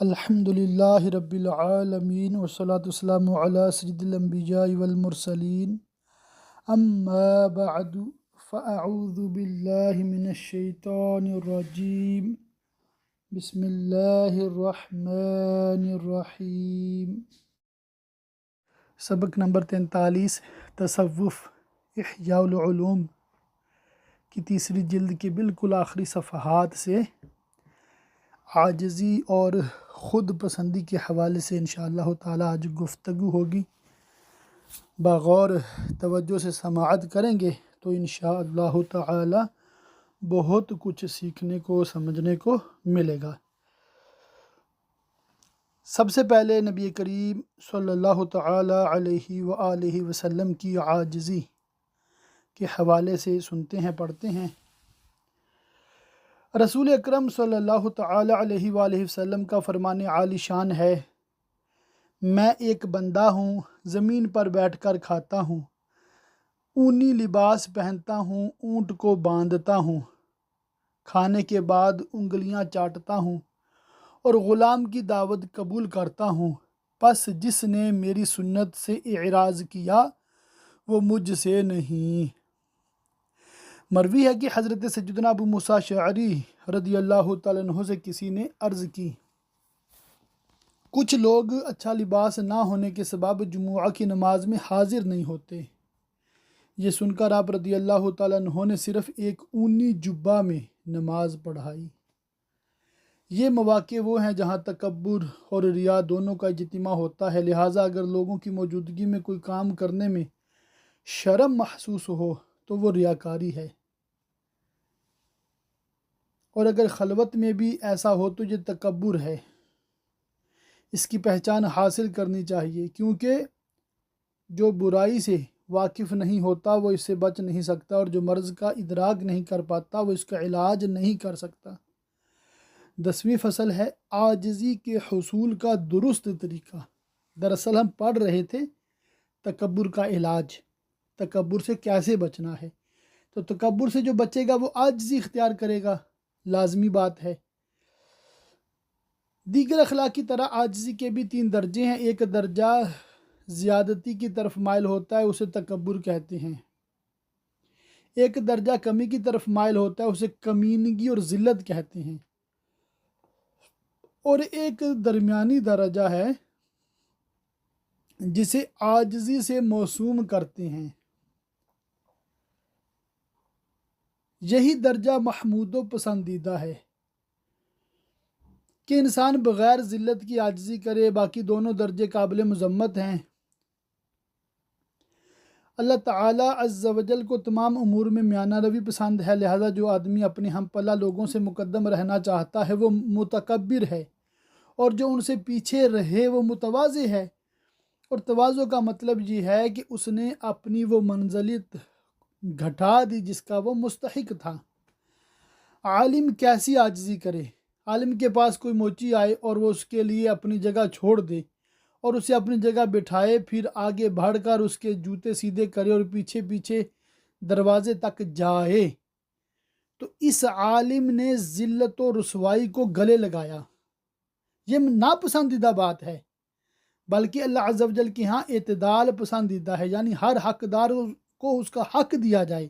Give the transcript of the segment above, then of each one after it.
الحمد للہ رب العالمین والصلاة والسلام علی سید الانبیاء والمرسلین اما بعد فاعوذ باللہ من الشیطان الرجیم بسم اللہ الرحمن الرحیم۔ سبق نمبر 43 تصوف احیاء العلوم کی تیسری جلد کے بالکل آخری صفحات سے عاجزی اور خود پسندی کے حوالے سے انشاءاللہ تعالی آج گفتگو ہوگی۔ بغور توجہ سے سماعت کریں گے تو انشاءاللہ تعالی بہت کچھ سیکھنے کو سمجھنے کو ملے گا۔ سب سے پہلے نبی کریم صلی اللہ تعالی علیہ وآلہ وسلم کی عاجزی کے حوالے سے سنتے ہیں، پڑھتے ہیں۔ رسول اکرم صلی اللہ تعالی علیہ وآلہ وسلم کا فرمان عالی شان ہے، میں ایک بندہ ہوں، زمین پر بیٹھ کر کھاتا ہوں، اونی لباس پہنتا ہوں، اونٹ کو باندھتا ہوں، کھانے کے بعد انگلیاں چاٹتا ہوں اور غلام کی دعوت قبول کرتا ہوں، پس جس نے میری سنت سے اعراض کیا وہ مجھ سے نہیں۔ مروی ہے کہ حضرت سیدنا ابو موسیٰ اشعری رضی اللہ تعالیٰ عنہ سے کسی نے عرض کی، کچھ لوگ اچھا لباس نہ ہونے کے سبب جمعہ کی نماز میں حاضر نہیں ہوتے۔ یہ سن کر آپ رضی اللہ تعالیٰ عنہ نے صرف ایک اونی جبہ میں نماز پڑھائی۔ یہ مواقع وہ ہیں جہاں تکبر اور ریا دونوں کا اجتماع ہوتا ہے، لہٰذا اگر لوگوں کی موجودگی میں کوئی کام کرنے میں شرم محسوس ہو تو وہ ریاکاری ہے، اور اگر خلوت میں بھی ایسا ہو تو یہ تکبر ہے۔ اس کی پہچان حاصل کرنی چاہیے، کیونکہ جو برائی سے واقف نہیں ہوتا وہ اس سے بچ نہیں سکتا، اور جو مرض کا ادراک نہیں کر پاتا وہ اس کا علاج نہیں کر سکتا۔ 10ویں فصل ہے عاجزی کے حصول کا درست طریقہ۔ دراصل ہم پڑھ رہے تھے تکبر کا علاج، تکبر سے کیسے بچنا ہے۔ تو تکبر سے جو بچے گا وہ عاجزی اختیار کرے گا، لازمی بات ہے۔ دیگر اخلاق کی طرح عاجزی کے بھی 3 درجے ہیں۔ ایک درجہ زیادتی کی طرف مائل ہوتا ہے، اسے تکبر کہتے ہیں۔ ایک درجہ کمی کی طرف مائل ہوتا ہے، اسے کمینگی اور ذلت کہتے ہیں۔ اور ایک درمیانی درجہ ہے جسے عاجزی سے موسوم کرتے ہیں۔ یہی درجہ محمود و پسندیدہ ہے کہ انسان بغیر ذلت کی عاجزی کرے، باقی دونوں درجے قابل مذمت ہیں۔ اللہ تعالیٰ عز و جل کو تمام امور میں میانہ روی پسند ہے، لہذا جو آدمی اپنے ہم پلہ لوگوں سے مقدم رہنا چاہتا ہے وہ متکبر ہے، اور جو ان سے پیچھے رہے وہ متواضع ہے۔ اور تواضع کا مطلب یہ ہے کہ اس نے اپنی وہ منزلت گھٹا دی جس کا وہ مستحق تھا۔ عالم کیسی عاجزی کرے؟ عالم کے پاس کوئی موچی آئے اور وہ اس کے لیے اپنی جگہ چھوڑ دے اور اسے اپنی جگہ بٹھائے، پھر آگے بڑھ کر اس کے جوتے سیدھے کرے اور پیچھے پیچھے دروازے تک جائے، تو اس عالم نے ذلت و رسوائی کو گلے لگایا۔ یہ ناپسندیدہ بات ہے، بلکہ اللہ عز و جل کے ہاں اعتدال پسندیدہ ہے، یعنی ہر حقدار کو اس کا حق دیا جائے۔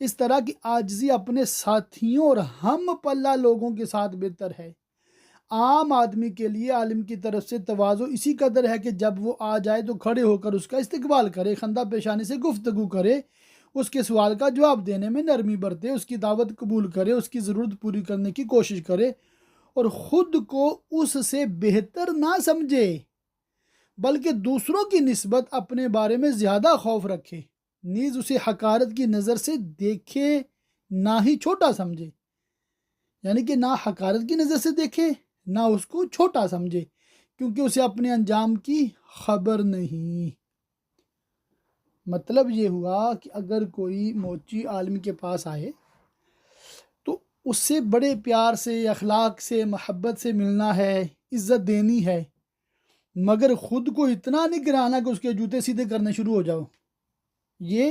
اس طرح کی عاجزی اپنے ساتھیوں اور ہم پلہ لوگوں کے ساتھ بہتر ہے۔ عام آدمی کے لیے عالم کی طرف سے تواضع اسی قدر ہے کہ جب وہ آ جائے تو کھڑے ہو کر اس کا استقبال کرے، خندہ پیشانی سے گفتگو کرے، اس کے سوال کا جواب دینے میں نرمی برتے، اس کی دعوت قبول کرے، اس کی ضرورت پوری کرنے کی کوشش کرے، اور خود کو اس سے بہتر نہ سمجھے بلکہ دوسروں کی نسبت اپنے بارے میں زیادہ خوف رکھے، نیز اسے حقارت کی نظر سے دیکھے نہ ہی چھوٹا سمجھے، یعنی کہ نہ حقارت کی نظر سے دیکھے نہ اس کو چھوٹا سمجھے، کیونکہ اسے اپنے انجام کی خبر نہیں۔ مطلب یہ ہوا کہ اگر کوئی موچی عالم کے پاس آئے تو اس سے بڑے پیار سے، اخلاق سے، محبت سے ملنا ہے، عزت دینی ہے، مگر خود کو اتنا نہیں گرانا کہ اس کے جوتے سیدھے کرنے شروع ہو جاؤ۔ یہ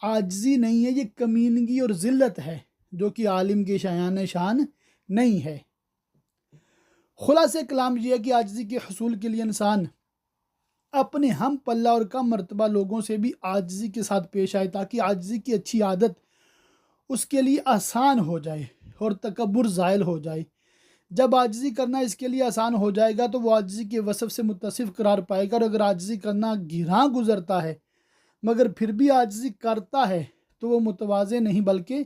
عاجزی نہیں ہے، یہ کمینگی اور ذلت ہے جو کہ عالم کے شایان شان نہیں ہے۔ خلاصہ کلام یہ ہے کہ عاجزی کے حصول کے لیے انسان اپنے ہم پلہ اور کم مرتبہ لوگوں سے بھی عاجزی کے ساتھ پیش آئے، تاکہ عاجزی کی اچھی عادت اس کے لیے آسان ہو جائے اور تکبر زائل ہو جائے۔ جب عاجزی کرنا اس کے لیے آسان ہو جائے گا تو وہ عاجزی کے وصف سے متصف قرار پائے گا، اور اگر عاجزی کرنا گراں گزرتا ہے مگر پھر بھی عاجزی کرتا ہے تو وہ متواضع نہیں بلکہ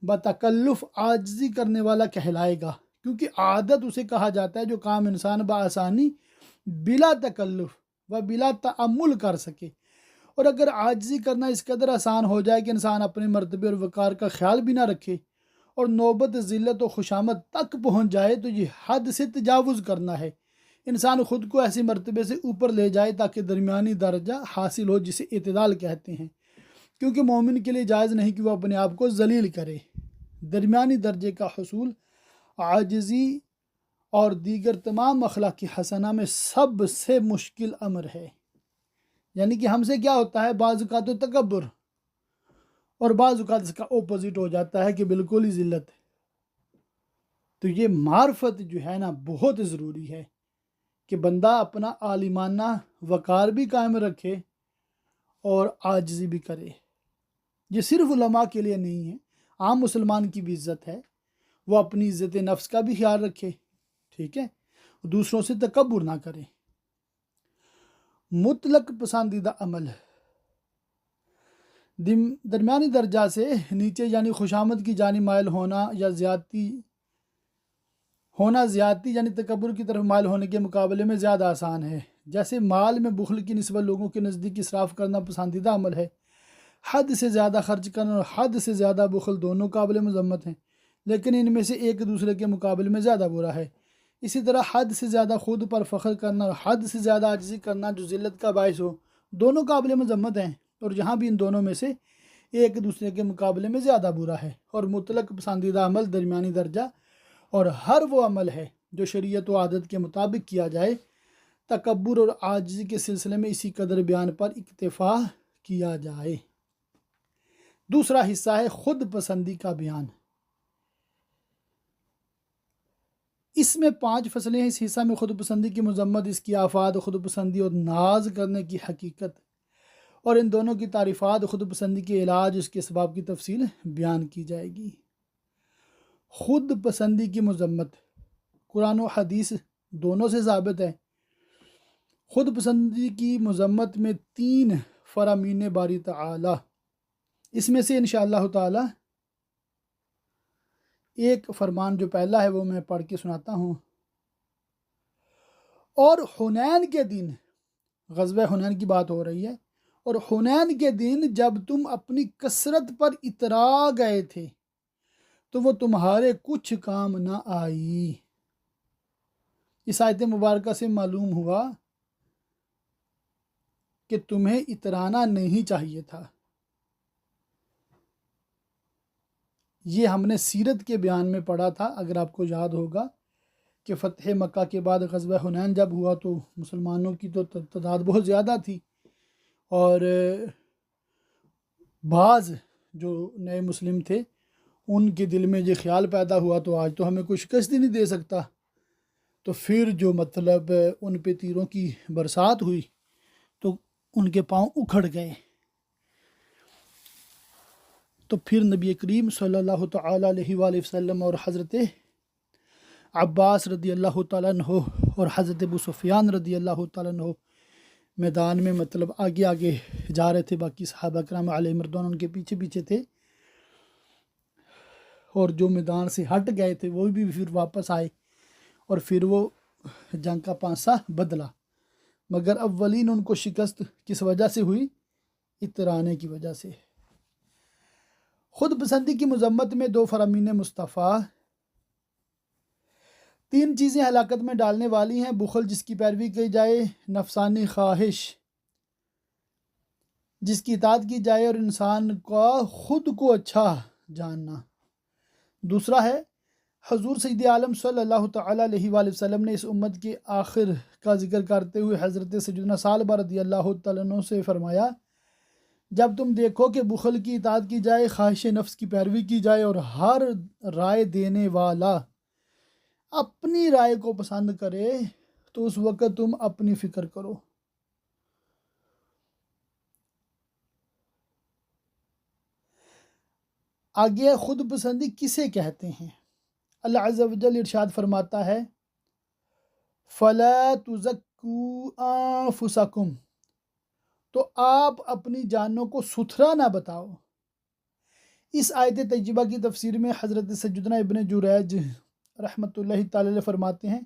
بتکلف عاجزی کرنے والا کہلائے گا، کیونکہ عادت اسے کہا جاتا ہے جو کام انسان بآسانی بلا تکلف و بلا تعمل کر سکے۔ اور اگر عاجزی کرنا اس قدر آسان ہو جائے کہ انسان اپنے مرتبے اور وقار کا خیال بھی نہ رکھے اور نوبت ذلت و خوشامد تک پہنچ جائے تو یہ حد سے تجاوز کرنا ہے۔ انسان خود کو ایسے مرتبے سے اوپر لے جائے تاکہ درمیانی درجہ حاصل ہو، جسے اعتدال کہتے ہیں، کیونکہ مومن کے لیے جائز نہیں کہ وہ اپنے آپ کو ذلیل کرے۔ درمیانی درجے کا حصول عاجزی اور دیگر تمام اخلاقی حسنہ میں سب سے مشکل امر ہے۔ یعنی کہ ہم سے کیا ہوتا ہے، بعض اوقات تو تکبر، اور بعض اوقات اس کا اپوزٹ ہو جاتا ہے کہ بالکل ہی ذلت۔ تو یہ معرفت جو ہے نا بہت ضروری ہے کہ بندہ اپنا عالمانہ وقار بھی قائم رکھے اور عاجزی بھی کرے۔ یہ صرف علماء کے لیے نہیں ہے، عام مسلمان کی بھی عزت ہے، وہ اپنی عزت نفس کا بھی خیال رکھے، ٹھیک ہے، دوسروں سے تکبر نہ کرے۔ مطلق پسندیدہ عمل، درمیانی درجہ سے نیچے یعنی خوشامد کی جانب مائل ہونا یا زیادتی یعنی تکبر کی طرف مائل ہونے کے مقابلے میں زیادہ آسان ہے۔ جیسے مال میں بخل کی نسبت لوگوں کے نزدیک اسراف کرنا پسندیدہ عمل ہے، حد سے زیادہ خرچ کرنا اور حد سے زیادہ بخل دونوں قابل مذمت ہیں، لیکن ان میں سے ایک دوسرے کے مقابلے میں زیادہ برا ہے۔ اسی طرح حد سے زیادہ خود پر فخر کرنا اور حد سے زیادہ عاجزی کرنا جو ذلت کا باعث ہو، دونوں قابل مذمت ہیں، اور جہاں بھی ان دونوں میں سے ایک دوسرے کے مقابلے میں زیادہ برا ہے۔ اور مطلق پسندیدہ عمل درمیانی درجہ اور ہر وہ عمل ہے جو شریعت و عادت کے مطابق کیا جائے۔ تکبر اور عاجزی کے سلسلے میں اسی قدر بیان پر اکتفا کیا جائے۔ دوسرا حصہ ہے خود پسندی کا بیان۔ اس میں 5 فصلیں ہیں۔ اس حصہ میں خود پسندی کی مذمت، اس کی آفات، خود پسندی اور ناز کرنے کی حقیقت، اور ان دونوں کی تعریفات، خود پسندی کے علاج، اس کے اسباب کی تفصیل بیان کی جائے گی۔ خود پسندی کی مذمت قرآن و حدیث دونوں سے ثابت ہے۔ خود پسندی کی مذمت میں 3 فرامین باری تعالی، اس میں سے انشاءاللہ تعالی ایک فرمان جو پہلا ہے وہ میں پڑھ کے سناتا ہوں۔ اور حنین کے دن، غزوہ حنین کی بات ہو رہی ہے، اور حنین کے دن جب تم اپنی کثرت پر اترا گئے تھے تو وہ تمہارے کچھ کام نہ آئی۔ اس آیت مبارکہ سے معلوم ہوا کہ تمہیں اترانا نہیں چاہیے تھا۔ یہ ہم نے سیرت کے بیان میں پڑھا تھا، اگر آپ کو یاد ہوگا کہ فتح مکہ کے بعد غزوہ حنین جب ہوا تو مسلمانوں کی تو تعداد بہت زیادہ تھی، اور بعض جو نئے مسلم تھے ان کے دل میں یہ خیال پیدا ہوا تو آج تو ہمیں کوئی شکست ہی نہیں دے سکتا، تو پھر جو مطلب ان پہ تیروں کی برسات ہوئی تو ان کے پاؤں اکھڑ گئے۔ تو پھر نبی کریم صلی اللہ تعالیٰ علیہ وآلہ وسلم اور حضرت عباس رضی اللہ تعالیٰ عنہ اور حضرت ابو سفیان رضی اللہ تعالیٰ عنہ میدان میں مطلب آگے آگے جا رہے تھے، باقی صحابہ کرام علیہم رضوان ان کے پیچھے پیچھے تھے، اور جو میدان سے ہٹ گئے تھے وہ بھی پھر واپس آئے، اور پھر وہ جنگ کا پانسہ بدلا، مگر اولین ان کو شکست کس وجہ سے ہوئی؟ اترانے کی وجہ سے۔ خود پسندی کی مذمت میں 2 فرامین مصطفیٰ، 3 چیزیں ہلاکت میں ڈالنے والی ہیں: بخل جس کی پیروی کی جائے، نفسانی خواہش جس کی اطاعت کی جائے، اور انسان کا خود کو اچھا جاننا۔ دوسرا ہے حضور سید عالم صلی اللہ تعالیٰ علیہ وآلہ وسلم نے اس امت کے آخر کا ذکر کرتے ہوئے حضرت سیدنا ثعلبہ رضی اللہ تعالیٰ عنہ سے فرمایا، جب تم دیکھو کہ بخل کی اطاعت کی جائے، خواہش نفس کی پیروی کی جائے، اور ہر رائے دینے والا اپنی رائے کو پسند کرے تو اس وقت تم اپنی فکر کرو۔ آگے خود پسندی کسے کہتے ہیں؟ اللہ عز و جل ارشاد فرماتا ہے فَلَا تُزَكُّوا أَنفُسَكُمْ، تو آپ اپنی جانوں کو ستھرا نہ بتاؤ۔ اس آیت طیبہ کی تفسیر میں حضرت سیدنا ابن جریج رحمۃ اللہ تعالی علیہ فرماتے ہیں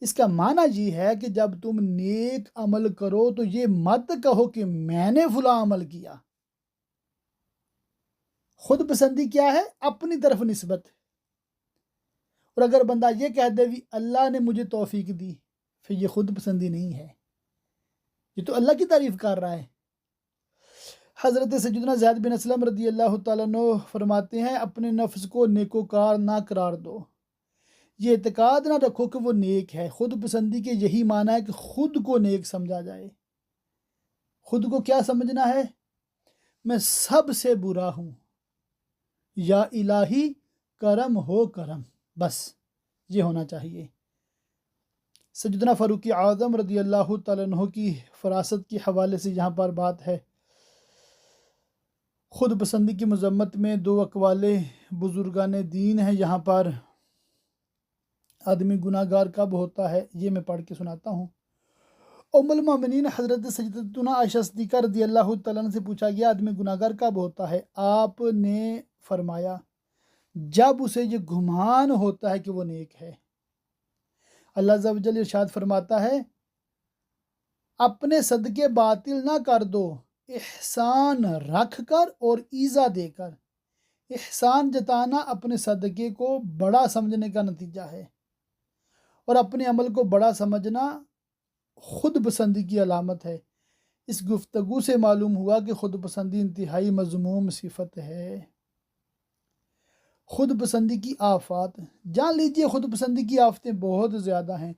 اس کا معنی یہ ہے کہ جب تم نیک عمل کرو تو یہ مت کہو کہ میں نے فلاں عمل کیا۔ خود پسندی کیا ہے؟ اپنی طرف نسبت۔ اور اگر بندہ یہ کہہ دے بھی اللہ نے مجھے توفیق دی، پھر یہ خود پسندی نہیں ہے، یہ تو اللہ کی تعریف کر رہا ہے۔ حضرت سیدنا زید بن اسلم رضی اللہ تعالیٰ عنہ فرماتے ہیں اپنے نفس کو نیکوکار نہ قرار دو، یہ اعتقاد نہ رکھو کہ وہ نیک ہے۔ خود پسندی کے یہی معنی ہے کہ خود کو نیک سمجھا جائے۔ خود کو کیا سمجھنا ہے؟ میں سب سے برا ہوں، یا الہی کرم ہو کرم، بس یہ ہونا چاہیے۔ سیدنا فاروق اعظم رضی اللہ تعالیٰ عنہ کی فراست کے حوالے سے یہاں پر بات ہے۔ خود پسندی کی مذمت میں دو اقوال بزرگان دین ہیں۔ یہاں پر آدمی گناہ گار کب ہوتا ہے یہ میں پڑھ کے سناتا ہوں۔ ام المومنین حضرت سیدتنا عائشہ صدیقہ رضی اللہ تعالیٰ عنہ سے پوچھا گیا آدمی گناہ گار کب ہوتا ہے؟ آپ نے فرمایا جب اسے یہ گمان ہوتا ہے کہ وہ نیک ہے۔ اللہ عز و جل ارشاد فرماتا ہے اپنے صدقے باطل نہ کر دو، احسان رکھ کر اور ایذا دے کر۔ احسان جتانا اپنے صدقے کو بڑا سمجھنے کا نتیجہ ہے، اور اپنے عمل کو بڑا سمجھنا خود پسندی کی علامت ہے۔ اس گفتگو سے معلوم ہوا کہ خود پسندی انتہائی مذموم صفت ہے۔ خود پسندی کی آفات جان لیجئے، خود پسندی کی آفتیں بہت زیادہ ہیں۔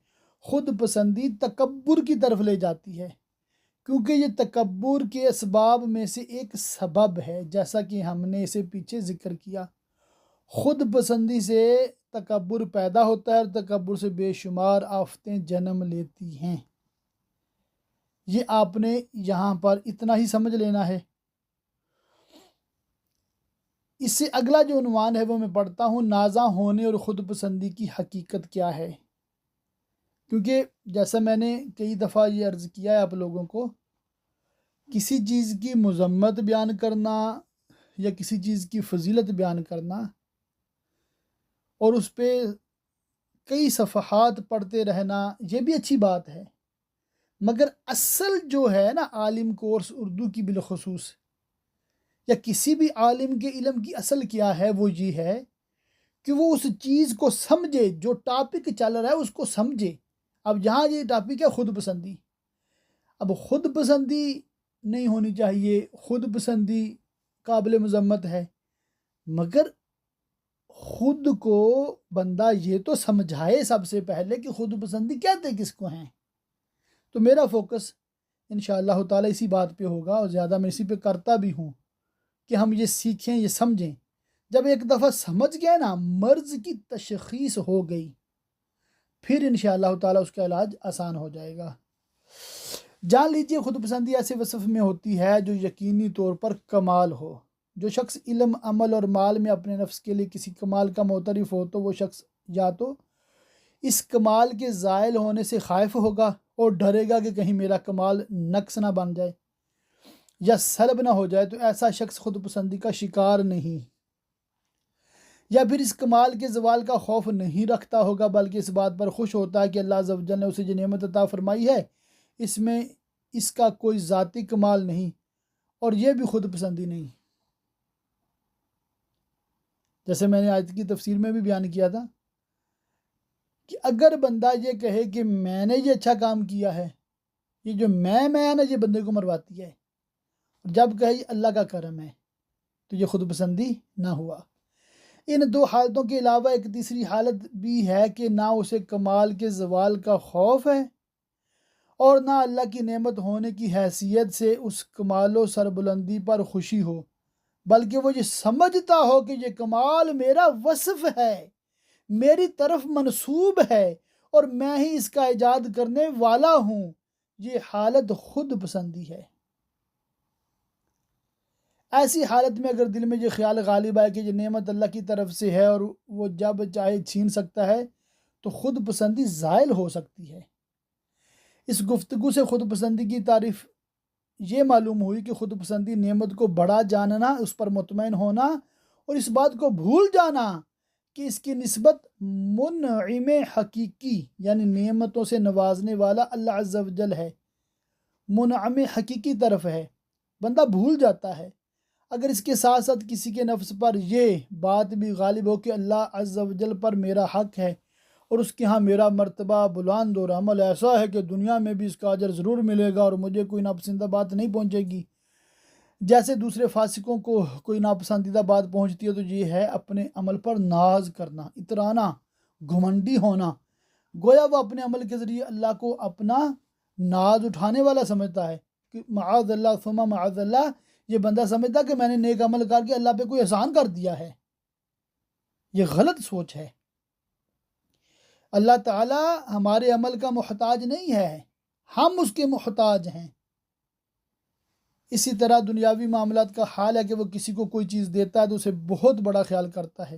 خود پسندی تکبر کی طرف لے جاتی ہے، کیونکہ یہ تکبر کے اسباب میں سے ایک سبب ہے، جیسا کہ ہم نے اسے پیچھے ذکر کیا۔ خود پسندی سے تکبر پیدا ہوتا ہے اور تکبر سے بے شمار آفتیں جنم لیتی ہیں۔ یہ آپ نے یہاں پر اتنا ہی سمجھ لینا ہے۔ اس سے اگلا جو عنوان ہے وہ میں پڑھتا ہوں، نازاں ہونے اور خود پسندی کی حقیقت کیا ہے۔ کیونکہ جیسا میں نے کئی دفعہ یہ عرض کیا ہے آپ لوگوں کو، کسی چیز کی مذمت بیان کرنا یا کسی چیز کی فضیلت بیان کرنا اور اس پہ کئی صفحات پڑھتے رہنا یہ بھی اچھی بات ہے، مگر اصل جو ہے نا عالم کورس اردو کی بالخصوص یا کسی بھی عالم کے علم کی اصل کیا ہے، وہ یہ ہے کہ وہ اس چیز کو سمجھے، جو ٹاپک چل رہا ہے اس کو سمجھے۔ اب یہاں یہ ٹاپک ہے خود پسندی۔ اب خود پسندی نہیں ہونی چاہیے، خود پسندی قابل مذمت ہے، مگر خود کو بندہ یہ تو سمجھائے سب سے پہلے کہ خود پسندی کہتے کس کو ہیں۔ تو میرا فوکس انشاءاللہ تعالی اسی بات پہ ہوگا، اور زیادہ میں اسی پہ کرتا بھی ہوں کہ ہم یہ سیکھیں، یہ سمجھیں۔ جب ایک دفعہ سمجھ گئے نا، مرض کی تشخیص ہو گئی، پھر انشاءاللہ تعالی اس کا علاج آسان ہو جائے گا۔ جان لیجئے خود پسندی ایسے وصف میں ہوتی ہے جو یقینی طور پر کمال ہو۔ جو شخص علم، عمل اور مال میں اپنے نفس کے لیے کسی کمال کا معترف ہو تو وہ شخص یا تو اس کمال کے زائل ہونے سے خائف ہوگا اور ڈرے گا کہ کہیں میرا کمال نقص نہ بن جائے یا سلب نہ ہو جائے، تو ایسا شخص خود پسندی کا شکار نہیں، یا پھر اس کمال کے زوال کا خوف نہیں رکھتا ہوگا، بلکہ اس بات پر خوش ہوتا ہے کہ اللہ عز و جل نے اسے جو نعمت عطا فرمائی ہے اس میں اس کا کوئی ذاتی کمال نہیں، اور یہ بھی خود پسندی نہیں۔ جیسے میں نے آیت کی تفسیر میں بھی بیان کیا تھا کہ اگر بندہ یہ کہے کہ میں نے یہ اچھا کام کیا ہے، یہ جو میں ہے نا، یہ بندے کو مرواتی ہے، جب کہے یہ اللہ کا کرم ہے تو یہ خود پسندی نہ ہوا۔ ان دو حالتوں کے علاوہ ایک تیسری حالت بھی ہے کہ نہ اسے کمال کے زوال کا خوف ہے اور نہ اللہ کی نعمت ہونے کی حیثیت سے اس کمال و سربلندی پر خوشی ہو، بلکہ وہ یہ سمجھتا ہو کہ یہ کمال میرا وصف ہے، میری طرف منسوب ہے اور میں ہی اس کا ایجاد کرنے والا ہوں، یہ حالت خود پسندی ہے۔ ایسی حالت میں اگر دل میں یہ خیال غالب آئے کہ یہ نعمت اللہ کی طرف سے ہے اور وہ جب چاہے چھین سکتا ہے، تو خود پسندی زائل ہو سکتی ہے۔ اس گفتگو سے خود پسندی کی تعریف یہ معلوم ہوئی کہ خود پسندی نعمت کو بڑا جاننا، اس پر مطمئن ہونا اور اس بات کو بھول جانا کہ اس کی نسبت منعم حقیقی یعنی نعمتوں سے نوازنے والا اللہ عز و جل ہے، منعم حقیقی طرف ہے، بندہ بھول جاتا ہے۔ اگر اس کے ساتھ ساتھ کسی کے نفس پر یہ بات بھی غالب ہو کہ اللہ عز و جل پر میرا حق ہے اور اس کے ہاں میرا مرتبہ بلند اور عمل ایسا ہے کہ دنیا میں بھی اس کا اجر ضرور ملے گا اور مجھے کوئی ناپسندیدہ بات نہیں پہنچے گی، جیسے دوسرے فاسقوں کو کوئی ناپسندیدہ بات پہنچتی ہے، تو یہ ہے اپنے عمل پر ناز کرنا، اترانا، گھمنڈی ہونا، گویا وہ اپنے عمل کے ذریعے اللہ کو اپنا ناز اٹھانے والا سمجھتا ہے کہ معاذ اللہ ثم معاذ اللہ، یہ بندہ سمجھتا کہ میں نے نیک عمل کر کے اللہ پہ کوئی احسان کر دیا ہے۔ یہ غلط سوچ ہے۔ اللہ تعالی ہمارے عمل کا محتاج نہیں ہے، ہم اس کے محتاج ہیں۔ اسی طرح دنیاوی معاملات کا حال ہے کہ وہ کسی کو کوئی چیز دیتا ہے تو اسے بہت بڑا خیال کرتا ہے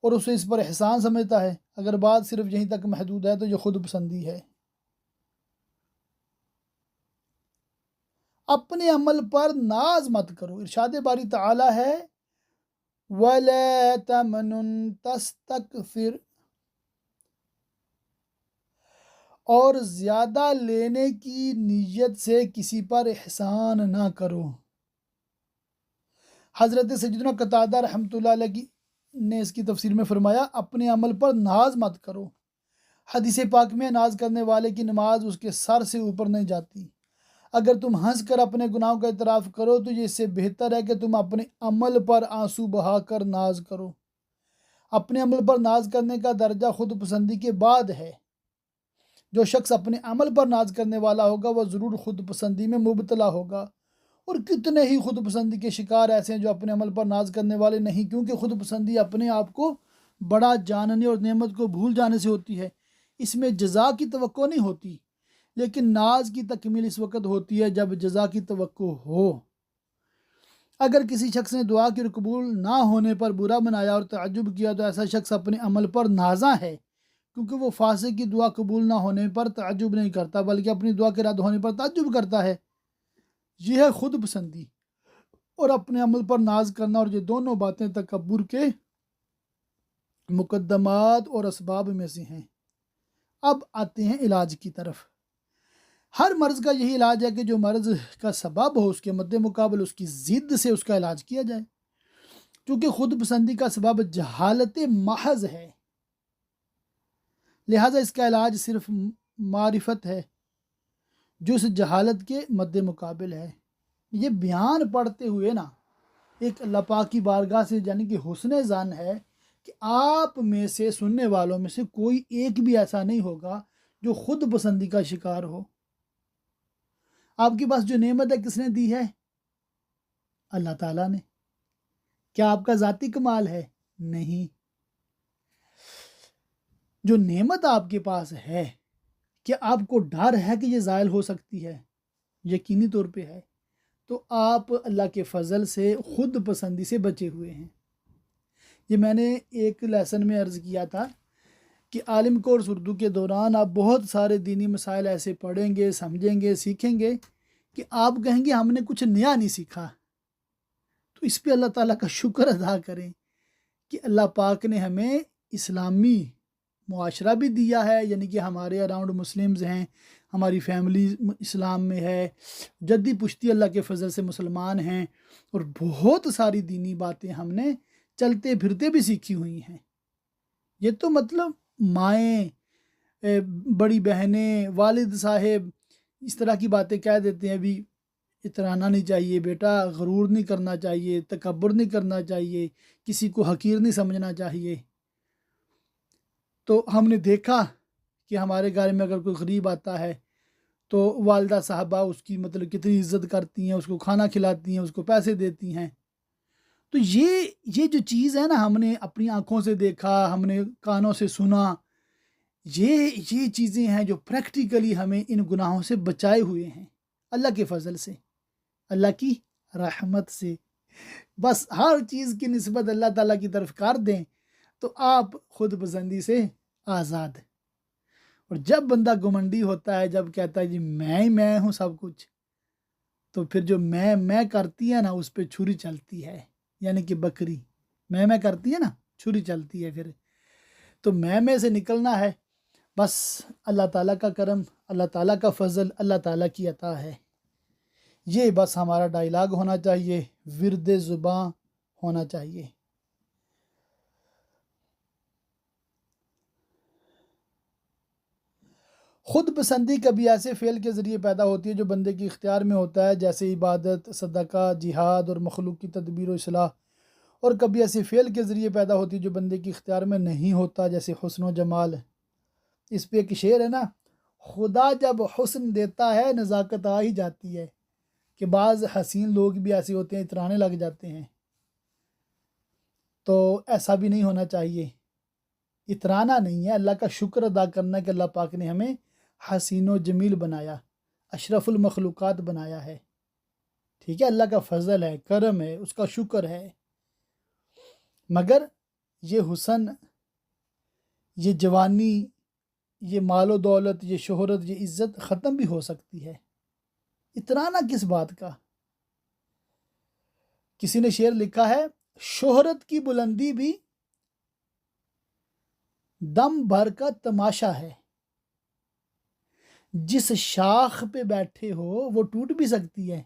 اور اسے اس پر احسان سمجھتا ہے۔ اگر بات صرف یہیں تک محدود ہے تو یہ خود پسندی ہے۔ اپنے عمل پر ناز مت کرو۔ ارشاد باری تعالی ہے وَلَا تَمْنُن تَسْتَكْثِرْ، اور زیادہ لینے کی نیت سے کسی پر احسان نہ کرو۔ حضرت سیدنا قتادہ رحمۃ اللہ علیہ نے اس کی تفسیر میں فرمایا اپنے عمل پر ناز مت کرو۔ حدیث پاک میں ناز کرنے والے کی نماز اس کے سر سے اوپر نہیں جاتی۔ اگر تم ہنس کر اپنے گناہوں کا اعتراف کرو تو یہ اس سے بہتر ہے کہ تم اپنے عمل پر آنسو بہا کر ناز کرو۔ اپنے عمل پر ناز کرنے کا درجہ خود پسندی کے بعد ہے۔ جو شخص اپنے عمل پر ناز کرنے والا ہوگا وہ ضرور خود پسندی میں مبتلا ہوگا، اور کتنے ہی خود پسندی کے شکار ایسے ہیں جو اپنے عمل پر ناز کرنے والے نہیں، کیونکہ خود پسندی اپنے آپ کو بڑا جاننے اور نعمت کو بھول جانے سے ہوتی ہے۔ اس میں جزا کی توقع نہیں ہوتی، لیکن ناز کی تکمیل اس وقت ہوتی ہے جب جزا کی توقع ہو۔ اگر کسی شخص نے دعا کی قبول نہ ہونے پر برا منایا اور تعجب کیا تو ایسا شخص اپنے عمل پر نازاں ہے، کیونکہ وہ فاسق کی دعا قبول نہ ہونے پر تعجب نہیں کرتا بلکہ اپنی دعا کے رد ہونے پر تعجب کرتا ہے۔ یہ ہے خود پسندی اور اپنے عمل پر ناز کرنا، اور یہ دونوں باتیں تکبر کے مقدمات اور اسباب میں سے ہیں۔ اب آتے ہیں علاج کی طرف۔ ہر مرض کا یہی علاج ہے کہ جو مرض کا سبب ہو اس کے مد مقابل اس کی ضد سے اس کا علاج کیا جائے، کیونکہ خود پسندی کا سبب جہالت محض ہے، لہٰذا اس کا علاج صرف معرفت ہے جو اس جہالت کے مد مقابل ہے۔ یہ بیان پڑھتے ہوئے نا ایک اللہ پاک کی بارگاہ سے یعنی کہ حسن ظن ہے کہ آپ میں سے سننے والوں میں سے کوئی ایک بھی ایسا نہیں ہوگا جو خود پسندی کا شکار ہو۔ آپ کے پاس جو نعمت ہے کس نے دی ہے؟ اللہ تعالیٰ نے۔ کیا آپ کا ذاتی کمال ہے؟ نہیں۔ جو نعمت آپ کے پاس ہے، کیا آپ کو ڈر ہے کہ یہ زائل ہو سکتی ہے؟ یقینی طور پہ ہے۔ تو آپ اللہ کے فضل سے خود پسندی سے بچے ہوئے ہیں۔ یہ میں نے ایک لیسن میں عرض کیا تھا کہ عالم کورس اردو کے دوران آپ بہت سارے دینی مسائل ایسے پڑھیں گے، سمجھیں گے، سیکھیں گے کہ آپ کہیں گے ہم نے کچھ نیا نہیں سیکھا۔ تو اس پہ اللہ تعالیٰ کا شکر ادا کریں کہ اللہ پاک نے ہمیں اسلامی معاشرہ بھی دیا ہے، یعنی کہ ہمارے اراؤنڈ مسلمز ہیں، ہماری فیملی اسلام میں ہے، جدی پشتی اللہ کے فضل سے مسلمان ہیں، اور بہت ساری دینی باتیں ہم نے چلتے پھرتے بھی سیکھی ہوئی ہیں۔ یہ تو مطلب مائیں، بڑی بہنیں، والد صاحب اس طرح کی باتیں کہہ دیتے ہیں، ابھی اترانا نہیں چاہیے بیٹا، غرور نہیں کرنا چاہیے، تکبر نہیں کرنا چاہیے، کسی کو حقیر نہیں سمجھنا چاہیے۔ تو ہم نے دیکھا کہ ہمارے گھر میں اگر کوئی غریب آتا ہے تو والدہ صاحبہ اس کی مطلب کتنی عزت کرتی ہیں، اس کو کھانا کھلاتی ہیں، اس کو پیسے دیتی ہیں۔ تو یہ جو چیز ہے نا، ہم نے اپنی آنکھوں سے دیکھا، ہم نے کانوں سے سنا، یہ چیزیں ہیں جو پریکٹیکلی ہمیں ان گناہوں سے بچائے ہوئے ہیں اللہ کے فضل سے، اللہ کی رحمت سے۔ بس ہر چیز کی نسبت اللہ تعالیٰ کی طرف کر دیں تو آپ خود پسندی سے آزاد۔ اور جب بندہ گھمنڈی ہوتا ہے، جب کہتا ہے جی میں ہوں سب کچھ، تو پھر جو میں کرتی ہے نا اس پہ چھری چلتی ہے، یعنی کہ بکری میں کرتی ہے نا، چھری چلتی ہے پھر۔ تو میں سے نکلنا ہے، بس اللہ تعالیٰ کا کرم، اللہ تعالیٰ کا فضل، اللہ تعالیٰ کی عطا ہے۔ یہ بس ہمارا ڈائیلاگ ہونا چاہیے، ورد زباں ہونا چاہیے۔ خود پسندی کبھی ایسے فعل کے ذریعے پیدا ہوتی ہے جو بندے کے اختیار میں ہوتا ہے، جیسے عبادت، صدقہ، جہاد اور مخلوق کی تدبیر و اصلاح، اور کبھی ایسے فعل کے ذریعے پیدا ہوتی ہے جو بندے کے اختیار میں نہیں ہوتا، جیسے حسن و جمال۔ اس پہ ایک شعر ہے نا، خدا جب حسن دیتا ہے نزاکت آ ہی جاتی ہے، کہ بعض حسین لوگ بھی ایسے ہوتے ہیں اترانے لگ جاتے ہیں، تو ایسا بھی نہیں ہونا چاہیے۔ اترانا نہیں ہے، اللہ کا شکر ادا کرنا ہے کہ اللہ پاک نے ہمیں حسین و جمیل بنایا، اشرف المخلوقات بنایا ہے، ٹھیک ہے، اللہ کا فضل ہے، کرم ہے، اس کا شکر ہے۔ مگر یہ حسن، یہ جوانی، یہ مال و دولت، یہ شہرت، یہ عزت ختم بھی ہو سکتی ہے، اترانا کس بات کا؟ کسی نے شعر لکھا ہے، شہرت کی بلندی بھی دم بھر کا تماشا ہے، جس شاخ پہ بیٹھے ہو وہ ٹوٹ بھی سکتی ہے،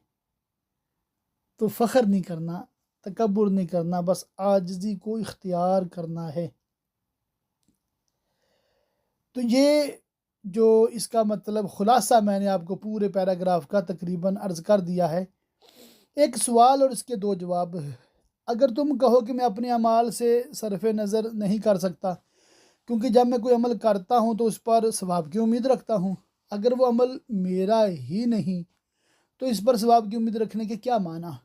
تو فخر نہیں کرنا، تکبر نہیں کرنا، بس عاجزی کو اختیار کرنا ہے۔ تو یہ جو اس کا مطلب خلاصہ میں نے آپ کو پورے پیراگراف کا تقریباً عرض کر دیا ہے۔ ایک سوال اور اس کے دو جواب۔ اگر تم کہو کہ میں اپنے اعمال سے صرف نظر نہیں کر سکتا، کیونکہ جب میں کوئی عمل کرتا ہوں تو اس پر ثواب کی امید رکھتا ہوں، اگر وہ عمل میرا ہی نہیں تو اس پر ثواب کی امید رکھنے کے کیا معنی؟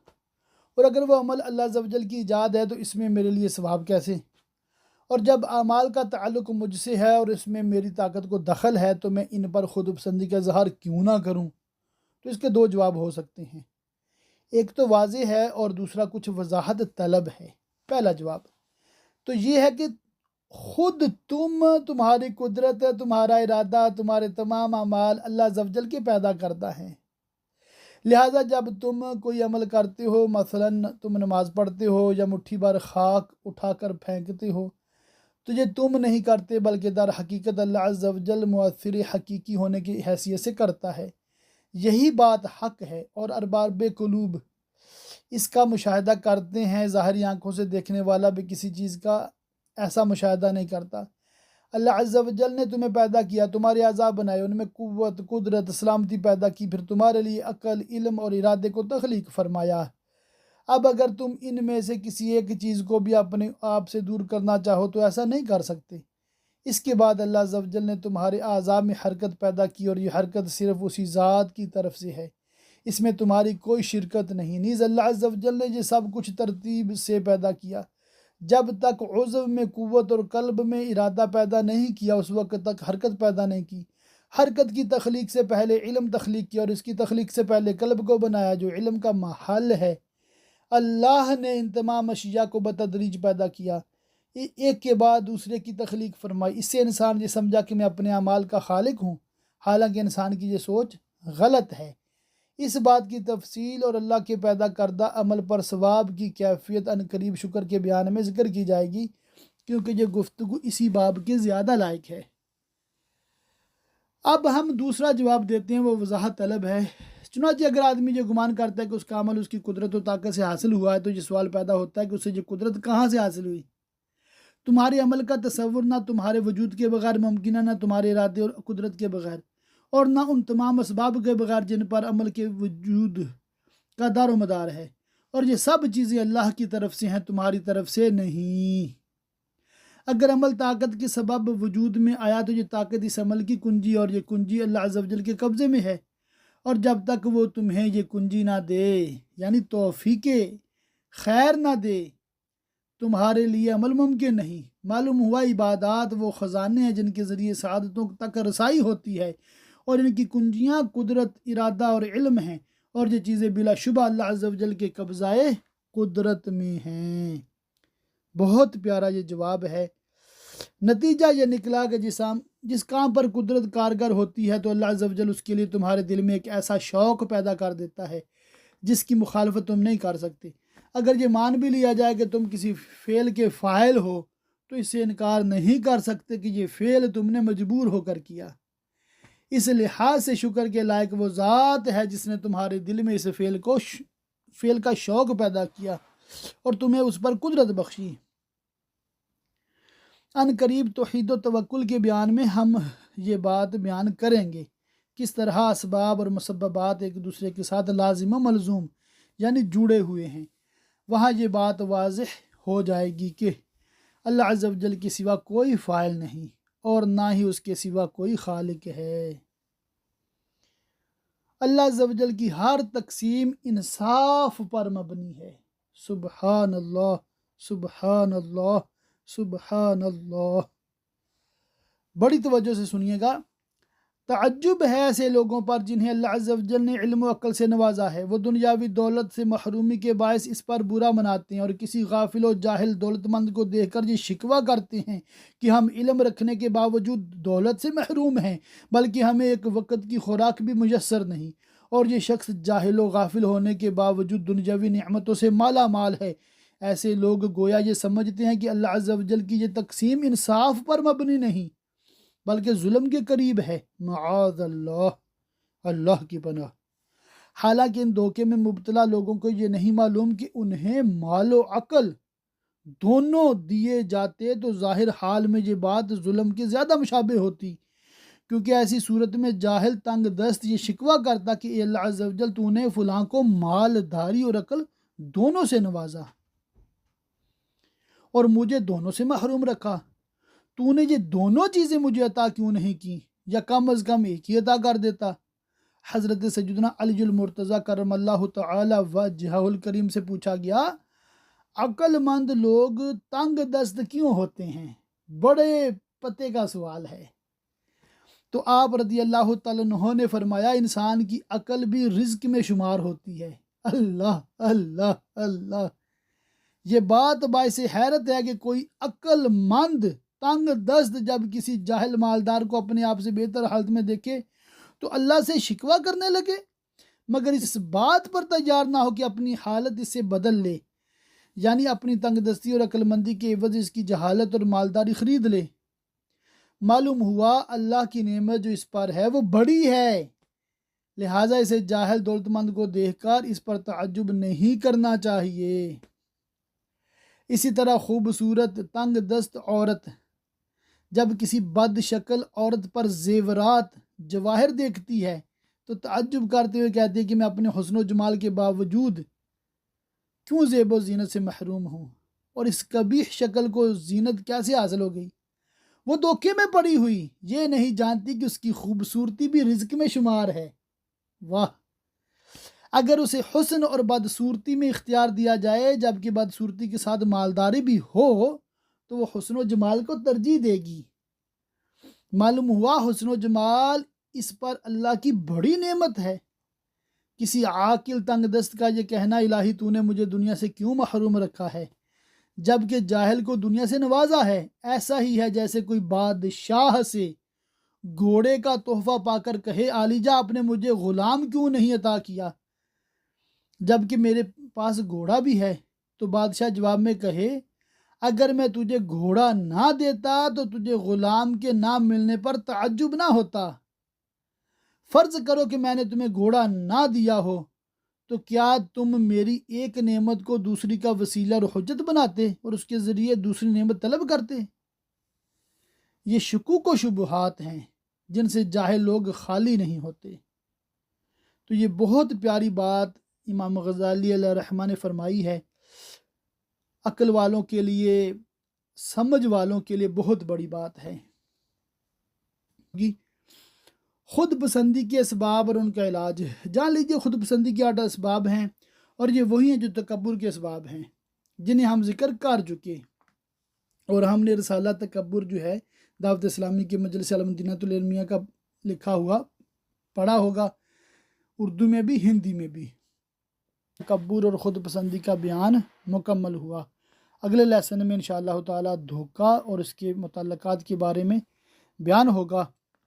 اور اگر وہ عمل اللہ عز و جل کی ایجاد ہے تو اس میں میرے لیے ثواب کیسے؟ اور جب اعمال کا تعلق مجھ سے ہے اور اس میں میری طاقت کو دخل ہے تو میں ان پر خود پسندی کا اظہار کیوں نہ کروں؟ تو اس کے دو جواب ہو سکتے ہیں، ایک تو واضح ہے اور دوسرا کچھ وضاحت طلب ہے۔ پہلا جواب تو یہ ہے کہ خود تمہاری قدرت، تمہارا ارادہ، تمہارے تمام اعمال اللہ عز و جل کے پیدا کرتا ہے، لہٰذا جب تم کوئی عمل کرتے ہو، مثلاً تم نماز پڑھتے ہو یا مٹھی بھر خاک اٹھا کر پھینکتے ہو، تو یہ تم نہیں کرتے بلکہ در حقیقت اللہ عز و جل مؤثر حقیقی ہونے کی حیثیت سے کرتا ہے۔ یہی بات حق ہے اور ارباب قلوب اس کا مشاہدہ کرتے ہیں، ظاہری آنکھوں سے دیکھنے والا بھی کسی چیز کا ایسا مشاہدہ نہیں کرتا۔ اللہ عز و جل نے تمہیں پیدا کیا، تمہارے اعضاء بنائے، ان میں قوت، قدرت، سلامتی پیدا کی، پھر تمہارے لیے عقل، علم اور ارادے کو تخلیق فرمایا۔ اب اگر تم ان میں سے کسی ایک چیز کو بھی اپنے آپ سے دور کرنا چاہو تو ایسا نہیں کر سکتے۔ اس کے بعد اللہ عز و جل نے تمہارے اعضاء میں حرکت پیدا کی، اور یہ حرکت صرف اسی ذات کی طرف سے ہے، اس میں تمہاری کوئی شرکت نہیں۔ نیز اللہ عز و جل نے یہ سب کچھ ترتیب سے پیدا کیا، جب تک عضو میں قوت اور قلب میں ارادہ پیدا نہیں کیا اس وقت تک حرکت پیدا نہیں کی۔ حرکت کی تخلیق سے پہلے علم تخلیق کیا، اور اس کی تخلیق سے پہلے قلب کو بنایا جو علم کا محل ہے۔ اللہ نے ان تمام اشیاء کو بتدریج پیدا کیا، ایک کے بعد دوسرے کی تخلیق فرمائی۔ اس سے انسان یہ سمجھا کہ میں اپنے اعمال کا خالق ہوں، حالانکہ انسان کی یہ سوچ غلط ہے۔ اس بات کی تفصیل اور اللہ کے پیدا کردہ عمل پر ثواب کی کیفیت عنقریب شکر کے بیان میں ذکر کی جائے گی، کیونکہ یہ گفتگو اسی باب کے زیادہ لائق ہے۔ اب ہم دوسرا جواب دیتے ہیں، وہ وضاحت طلب ہے۔ چنانچہ اگر آدمی یہ گمان کرتا ہے کہ اس کا عمل اس کی قدرت و طاقت سے حاصل ہوا ہے تو یہ سوال پیدا ہوتا ہے کہ اسے یہ قدرت کہاں سے حاصل ہوئی؟ تمہارے عمل کا تصور نہ تمہارے وجود کے بغیر ممکن ہے، نہ تمہارے ارادے اور قدرت کے بغیر، اور نہ ان تمام اسباب کے بغیر جن پر عمل کے وجود کا دار و مدار ہے، اور یہ سب چیزیں اللہ کی طرف سے ہیں، تمہاری طرف سے نہیں۔ اگر عمل طاقت کے سبب وجود میں آیا تو یہ طاقت اس عمل کی کنجی، اور یہ کنجی اللہ عز و جل کے قبضے میں ہے، اور جب تک وہ تمہیں یہ کنجی نہ دے، یعنی توفیق خیر نہ دے تمہارے لیے عمل ممکن نہیں۔ معلوم ہوا عبادات وہ خزانے ہیں جن کے ذریعے سعادتوں تک رسائی ہوتی ہے، اور ان کی کنجیاں قدرت، ارادہ اور علم ہیں، اور یہ چیزیں بلا شبہ اللہ عز و جل کے قبضۂ قدرت میں ہیں۔ بہت پیارا یہ جواب ہے۔ نتیجہ یہ نکلا کہ جس کام پر قدرت کارگر ہوتی ہے تو اللہ عز و جل اس کے لیے تمہارے دل میں ایک ایسا شوق پیدا کر دیتا ہے جس کی مخالفت تم نہیں کر سکتے۔ اگر یہ مان بھی لیا جائے کہ تم کسی فعل کے فاعل ہو تو اس سے انکار نہیں کر سکتے کہ یہ فعل تم نے مجبور ہو کر کیا۔ اس لحاظ سے شکر کے لائق وہ ذات ہے جس نے تمہارے دل میں اس فعل کا شوق پیدا کیا اور تمہیں اس پر قدرت بخشی۔ ان قریب توحید و توکل کے بیان میں ہم یہ بات بیان کریں گے کس طرح اسباب اور مسببات ایک دوسرے کے ساتھ لازم و ملزوم یعنی جڑے ہوئے ہیں۔ وہاں یہ بات واضح ہو جائے گی کہ اللہ عز و جل کے سوا کوئی فاعل نہیں اور نہ ہی اس کے سوا کوئی خالق ہے۔ اللہ عز و جل کی ہر تقسیم انصاف پر مبنی ہے۔ سبحان اللہ، سبحان اللہ، سبحان اللہ۔ بڑی توجہ سے سنیے گا۔ تعجب ہے ایسے لوگوں پر جنہیں اللہ عز و جل نے علم و عقل سے نوازا ہے۔ وہ دنیاوی دولت سے محرومی کے باعث اس پر برا مناتے ہیں اور کسی غافل و جاہل دولت مند کو دیکھ کر یہ شکوہ کرتے ہیں کہ ہم علم رکھنے کے باوجود دولت سے محروم ہیں، بلکہ ہمیں ایک وقت کی خوراک بھی میسر نہیں، اور یہ شخص جاہل و غافل ہونے کے باوجود دنیاوی نعمتوں سے مالا مال ہے۔ ایسے لوگ گویا یہ سمجھتے ہیں کہ اللہ عز و جل کی یہ تقسیم انصاف پر مبنی نہیں بلکہ ظلم کے قریب ہے۔ معاذ اللہ، اللہ کی پناہ۔ حالانکہ ان دھوکے میں مبتلا لوگوں کو یہ نہیں معلوم کہ انہیں مال و عقل دونوں دیے جاتے تو ظاہر حال میں یہ بات ظلم کے زیادہ مشابہ ہوتی، کیونکہ ایسی صورت میں جاہل تنگ دست یہ شکوہ کرتا کہ اے اللہ عز و جل تو نے فلاں کو مال داری اور عقل دونوں سے نوازا اور مجھے دونوں سے محروم رکھا، تو نے یہ دونوں چیزیں مجھے عطا کیوں نہیں کی، یا کم از کم ایک ہی عطا کر دیتا۔ حضرت سیدنا علی المرتضیٰ کرم اللہ تعالی وجہہ الکریم سے پوچھا گیا، عقل مند لوگ تنگ دست کیوں ہوتے ہیں؟ بڑے پتے کا سوال ہے۔ تو آپ رضی اللہ تعالیٰ عنہ نے فرمایا، انسان کی عقل بھی رزق میں شمار ہوتی ہے۔ اللہ اللہ اللہ، یہ بات باعث حیرت ہے کہ کوئی عقل مند تنگ دست جب کسی جاہل مالدار کو اپنے آپ سے بہتر حالت میں دیکھے تو اللہ سے شکوہ کرنے لگے، مگر اس بات پر تیار نہ ہو کہ اپنی حالت اس سے بدل لے، یعنی اپنی تنگ دستی اور عقل مندی کے عوض اس کی جہالت اور مالداری خرید لے۔ معلوم ہوا اللہ کی نعمت جو اس پر ہے وہ بڑی ہے، لہٰذا اسے جاہل دولت مند کو دیکھ کر اس پر تعجب نہیں کرنا چاہیے۔ اسی طرح خوبصورت تنگ دست عورت جب کسی بد شکل عورت پر زیورات جواہر دیکھتی ہے تو تعجب کرتے ہوئے کہتی ہے کہ میں اپنے حسن و جمال کے باوجود کیوں زیب و زینت سے محروم ہوں، اور اس قبیح شکل کو زینت کیسے حاصل ہو گئی؟ وہ دھوکے میں پڑی ہوئی یہ نہیں جانتی کہ اس کی خوبصورتی بھی رزق میں شمار ہے۔ واہ، اگر اسے حسن اور بدصورتی میں اختیار دیا جائے جبکہ بدصورتی کے ساتھ مالداری بھی ہو تو وہ حسن و جمال کو ترجیح دے گی۔ معلوم ہوا حسن و جمال اس پر اللہ کی بڑی نعمت ہے۔ کسی عاقل تنگ دست کا یہ کہنا، الہی تو نے مجھے دنیا سے کیوں محروم رکھا ہے جبکہ جاہل کو دنیا سے نوازا ہے، ایسا ہی ہے جیسے کوئی بادشاہ سے گھوڑے کا تحفہ پا کر کہے، عالی جا آپ نے مجھے غلام کیوں نہیں عطا کیا جبکہ میرے پاس گھوڑا بھی ہے؟ تو بادشاہ جواب میں کہے، اگر میں تجھے گھوڑا نہ دیتا تو تجھے غلام کے نہ ملنے پر تعجب نہ ہوتا۔ فرض کرو کہ میں نے تمہیں گھوڑا نہ دیا ہو تو کیا تم میری ایک نعمت کو دوسری کا وسیلہ اور حجت بناتے اور اس کے ذریعے دوسری نعمت طلب کرتے؟ یہ شکوک و شبہات ہیں جن سے جاہل لوگ خالی نہیں ہوتے۔ تو یہ بہت پیاری بات امام غزالی علیہ الرحمہ نے فرمائی ہے، عقل والوں کے لیے، سمجھ والوں کے لیے بہت بڑی بات ہے۔ خود پسندی کے اسباب اور ان کا علاج۔ جان لیجیے خود پسندی کے 8 اسباب ہیں اور یہ وہی ہیں جو تکبر کے اسباب ہیں جنہیں ہم ذکر کر چکے، اور ہم نے رسالہ تکبر جو ہے دعوت اسلامی کے مجلس المدینۃ العلمیہ کا لکھا ہوا پڑھا ہوگا، اردو میں بھی ہندی میں بھی۔ تکبر اور خود پسندی کا بیان مکمل ہوا۔ اگلے لیسن میں انشاءاللہ تعالی دھوکہ اور اس کے متعلقات کے بارے میں بیان ہوگا۔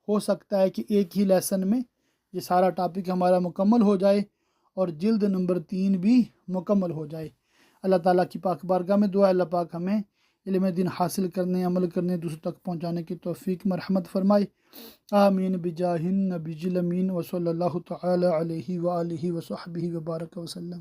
ہو سکتا ہے کہ ایک ہی لیسن میں یہ سارا ٹاپک ہمارا مکمل ہو جائے اور جلد نمبر 3 بھی مکمل ہو جائے۔ اللہ تعالیٰ کی پاک بارگاہ میں دعا اللہ پاک ہمیں علم دین حاصل کرنے، عمل کرنے، دوسروں تک پہنچانے کی توفیق مرحمت فرمائے۔ آمین بجاہ النبی الامین وصلی اللہ تعالی علیہ وآلہ وصحبہ وبارک وسلم۔